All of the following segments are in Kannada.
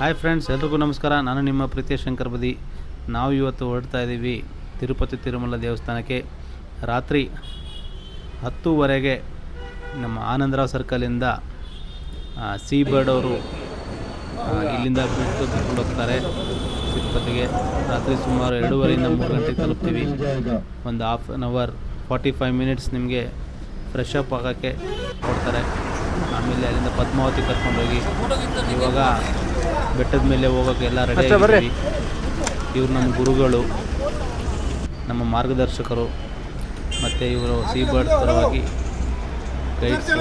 ಹಾಯ್ ಫ್ರೆಂಡ್ಸ್, ಎಲ್ರಿಗೂ ನಮಸ್ಕಾರ. ನಾನು ನಿಮ್ಮ ಪ್ರೀತಿಯ ಶಂಕರ್ ಬದಿ. ನಾವು ಇವತ್ತು ಹೊರಡ್ತಾ ಇದ್ದೀವಿ ತಿರುಪತಿ ತಿರುಮಲ ದೇವಸ್ಥಾನಕ್ಕೆ. ರಾತ್ರಿ 10:15ಗೆ ನಮ್ಮ ಆನಂದರಾವ್ ಸರ್ಕಲಿಂದ ಸೀ ಬರ್ಡ್ ಅವರು ಇಲ್ಲಿಂದ ಬಿಟ್ಟು ಕರ್ಕೊಂಡು ಹೋಗ್ತಾರೆ ತಿರುಪತಿಗೆ. ರಾತ್ರಿ ಸುಮಾರು 2:30ರಿಂದ 3 ಗಂಟೆಗೆ ತಲುಪ್ತೀವಿ. ಒಂದು ಹಾಫ್ ಆನ್ ಅವರ್ 45 ಮಿನಿಟ್ಸ್ ನಿಮಗೆ ಫ್ರೆಶ್ ಅಪ್ ಆಗೋಕ್ಕೆ ಕೊಡ್ತಾರೆ. ಆಮೇಲೆ ಅಲ್ಲಿಂದ ಪದ್ಮಾವತಿ ಕರ್ಕೊಂಡೋಗಿ ಇವಾಗ ಬೆಟ್ಟದ ಮೇಲೆ ಹೋಗೋಕ್ಕೆ ಎಲ್ಲ ರೆಡಿ ಆಗಿದ್ದೀವಿ. ಇವರು ನಮ್ಮ ಗುರುಗಳು, ನಮ್ಮ ಮಾರ್ಗದರ್ಶಕರು, ಮತ್ತು ಇವರು ಸೀ ಬರ್ಡ್ ಪರವಾಗಿ ಗೈಡ್ಸು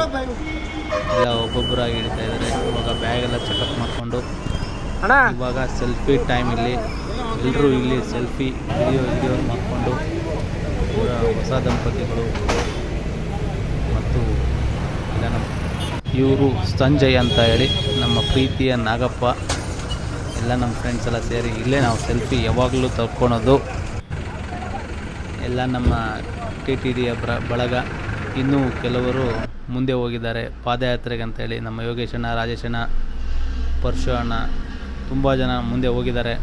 ಎಲ್ಲ ಒಬ್ಬೊಬ್ಬರಾಗಿ ಹಿಡಿತಾ ಇದ್ದಾರೆ. ಇವಾಗ ಬ್ಯಾಗೆಲ್ಲ ಚೆಕಪ್ ಮಾಡಿಕೊಂಡು ಇವಾಗ ಸೆಲ್ಫಿ ಟೈಮ್. ಎಲ್ಲರೂ ಇಲ್ಲಿ ಸೆಲ್ಫಿ ವಿಡಿಯೋ ಮಾಡಿಕೊಂಡು ಇವರ ಹೊಸ ದಂಪತಿಗಳು ಮತ್ತು ಇಲ್ಲ ನಮ್ಮ ಇವರು ಸಂಜಯ್ ಅಂತ ಹೇಳಿ ನಮ್ಮ ಪ್ರೀತಿಯ ನಾಗಪ್ಪ, ಎಲ್ಲ ನಮ್ಮ ಫ್ರೆಂಡ್ಸ್ ಎಲ್ಲ ಸೇರಿ ಇಲ್ಲೇ ನಾವು ಸೆಲ್ಫಿ ಯಾವಾಗಲೂ ತಗೊಳೋದು. ಎಲ್ಲ ನಮ್ಮ TTDಯ ಬಳಗ. ಇನ್ನೂ ಕೆಲವರು ಮುಂದೆ ಹೋಗಿದ್ದಾರೆ ಪಾದಯಾತ್ರೆಗೆ ಅಂತೇಳಿ. ನಮ್ಮ ಯೋಗೇಶಣ್ಣ, ರಾಜೇಶಣ್ಣ, ಪರಶು ಅಣ್ಣ, ತುಂಬ ಜನ ಮುಂದೆ ಹೋಗಿದ್ದಾರೆ.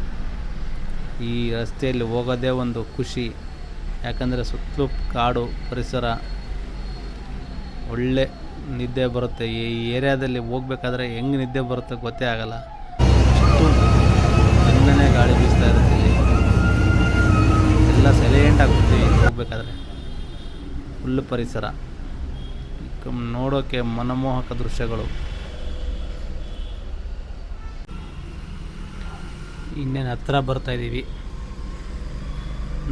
ಈ ರಸ್ತೆಯಲ್ಲಿ ಹೋಗೋದೇ ಒಂದು ಖುಷಿ. ಯಾಕಂದರೆ ಸುತ್ತಲೂ ಕಾಡು ಪರಿಸರ, ಒಳ್ಳೆ ನಿದ್ದೆ ಬರುತ್ತೆ. ಈ ಏರಿಯಾದಲ್ಲಿ ಹೋಗ್ಬೇಕಾದ್ರೆ ಹೆಂಗೆ ನಿದ್ದೆ ಬರುತ್ತೆ ಗೊತ್ತೇ ಆಗಲ್ಲ. ಅಷ್ಟು ತಣ್ಣನೆ ಗಾಳಿ ಬೀಸ್ತಾ ಇರುತ್ತೆ. ಇಲ್ಲಿ ಎಲ್ಲ ಸೈಲೆಂಟ್ ಆಗ್ಬಿಡ್ತೀವಿ ಹೋಗ್ಬೇಕಾದ್ರೆ. ಫುಲ್ಲು ಪರಿಸರ ನೋಡೋಕ್ಕೆ ಮನಮೋಹಕ ದೃಶ್ಯಗಳು. ಇನ್ನೇನು ಹತ್ತಿರ ಬರ್ತಾಯಿದ್ದೀವಿ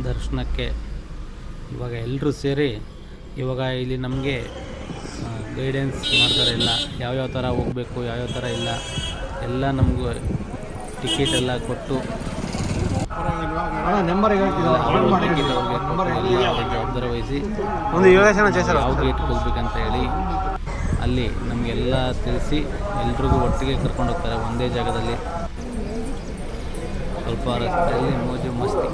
ದರ್ಶನಕ್ಕೆ. ಇವಾಗ ಎಲ್ಲರೂ ಸೇರಿ ಇವಾಗ ಇಲ್ಲಿ ನಮಗೆ ಗೈಡೆನ್ಸ್ ಮಾಡ್ತಾರೆ. ಎಲ್ಲ ಯಾವ್ಯಾವ ಥರ ಹೋಗಬೇಕು, ಯಾವ್ಯಾವ ಥರ ಇಲ್ಲ, ಎಲ್ಲ ನಮಗೂ ಟಿಕೆಟ್ ಎಲ್ಲ ಕೊಟ್ಟು ಜವಾಬ್ದಾರಿ ವಹಿಸಿ ಯಾವ ಗೇಟ್ ಹೋಗ್ಬೇಕಂತ ಹೇಳಿ ಅಲ್ಲಿ ನಮಗೆಲ್ಲ ತಿಳಿಸಿ ಎಲ್ರಿಗೂ ಒಟ್ಟಿಗೆ ಕರ್ಕೊಂಡು ಹೋಗ್ತಾರೆ ಒಂದೇ ಜಾಗದಲ್ಲಿ. ಸ್ವಲ್ಪ ರಸ್ತೆಯಲ್ಲಿ ಮೋಜು ಮಸ್ತಿ.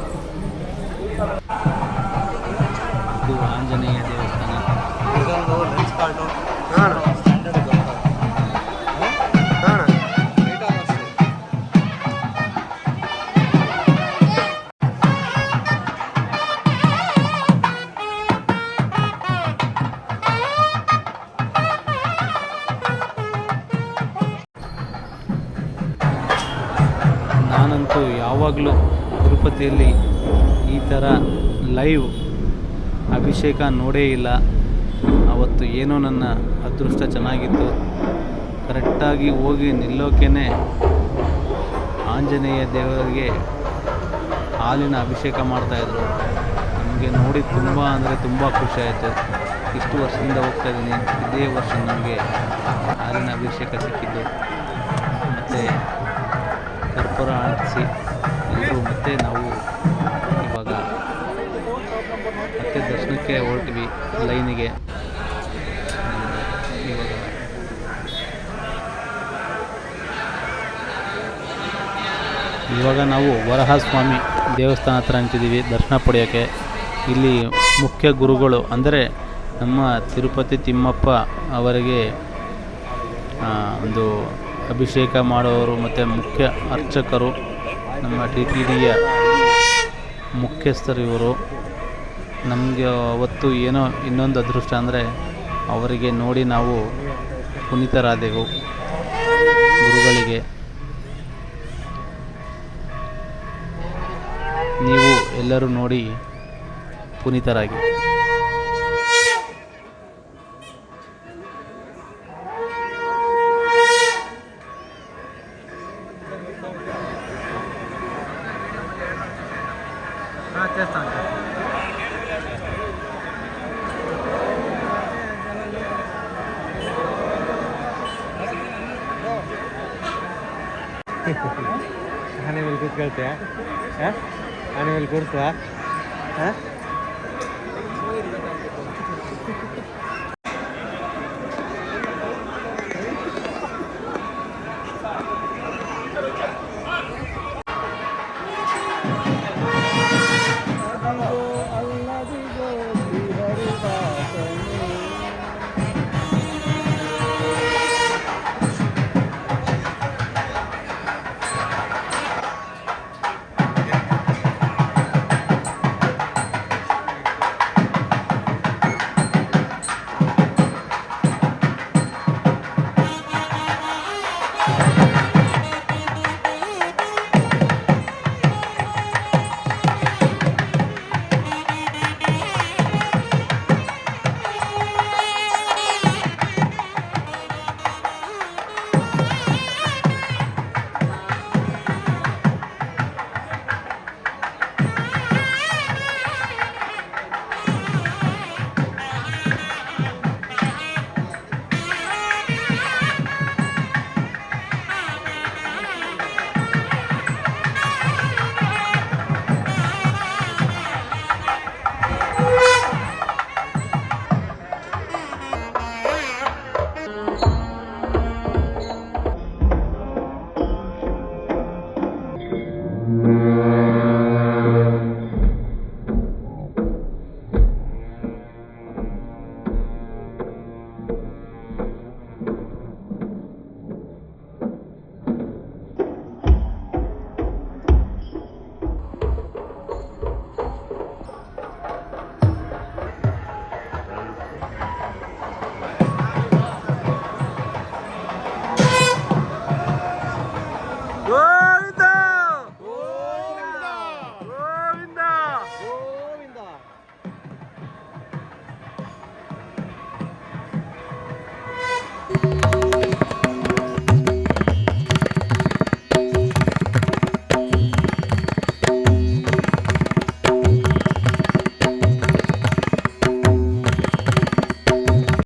ಇದು ಆಂಜನೇಯ ದೇವಸ್ಥಾನ. ನಾನಂತೂ ಯಾವಾಗಲೂ ತಿರುಪತಿಯಲ್ಲಿ ಈ ಥರ ಲೈವ್ ಅಭಿಷೇಕ ನೋಡೇ ಇಲ್ಲ. ಅವತ್ತು ಏನೋ ನನ್ನ ಅದೃಷ್ಟ ಚೆನ್ನಾಗಿತ್ತು. ಕರೆಕ್ಟಾಗಿ ಹೋಗಿ ನಿಲ್ಲೋಕೆ ಆಂಜನೇಯ ದೇವರಿಗೆ ಹಾಲಿನ ಅಭಿಷೇಕ ಮಾಡ್ತಾಯಿದ್ರು. ನಮಗೆ ನೋಡಿ ತುಂಬ ಅಂದರೆ ತುಂಬ ಖುಷಿಯಾಯಿತು. ಇಷ್ಟು ವರ್ಷದಿಂದ ಹೋಗ್ತಾಯಿದ್ದೀನಿ, ಇದೇ ವರ್ಷ ನಮಗೆ ಹಾಲಿನ ಅಭಿಷೇಕ ಸಿಕ್ಕಿದ್ದು. ಮತ್ತು ಕರ್ಪೂರ ಅಂಟಿಸಿ ಎಲ್ಲರೂ ಮತ್ತೆ ನಾವು ಇವಾಗ ಮತ್ತೆ ದರ್ಶನಕ್ಕೆ ಹೊರಟ್ವಿ ಲೈನಿಗೆ. ಇವಾಗ ನಾವು ವರಹಸ್ವಾಮಿ ದೇವಸ್ಥಾನ ಹತ್ರ ನಿಂತಿದ್ದೀವಿ ದರ್ಶನ ಪಡೆಯೋಕ್ಕೆ. ಇಲ್ಲಿ ಮುಖ್ಯ ಗುರುಗಳು ಅಂದರೆ ನಮ್ಮ ತಿರುಪತಿ ತಿಮ್ಮಪ್ಪ ಅವರಿಗೆ ಒಂದು ಅಭಿಷೇಕ ಮಾಡೋರು ಮತ್ತು ಮುಖ್ಯ ಅರ್ಚಕರು, ನಮ್ಮ TTDಯ ಮುಖ್ಯಸ್ಥರು ಇವರು. ನಮಗೆ ಅವತ್ತು ಏನೋ ಇನ್ನೊಂದು ಅದೃಷ್ಟ ಅಂದರೆ ಅವರಿಗೆ ನೋಡಿ ನಾವು ಪುನೀತರಾದೆವು ಗುರುಗಳಿಗೆ. ನೀವು ಎಲ್ಲರೂ ನೋಡಿ ಪುನೀತರಾಗಿ. చేస్తాను. ಆನೆ ಮೇಲೆ ಕೂತ್ಕೊಳ್ತೀಯಾ? ಆನೆ ಮೇಲೆ ಕೂರ್ತಾ?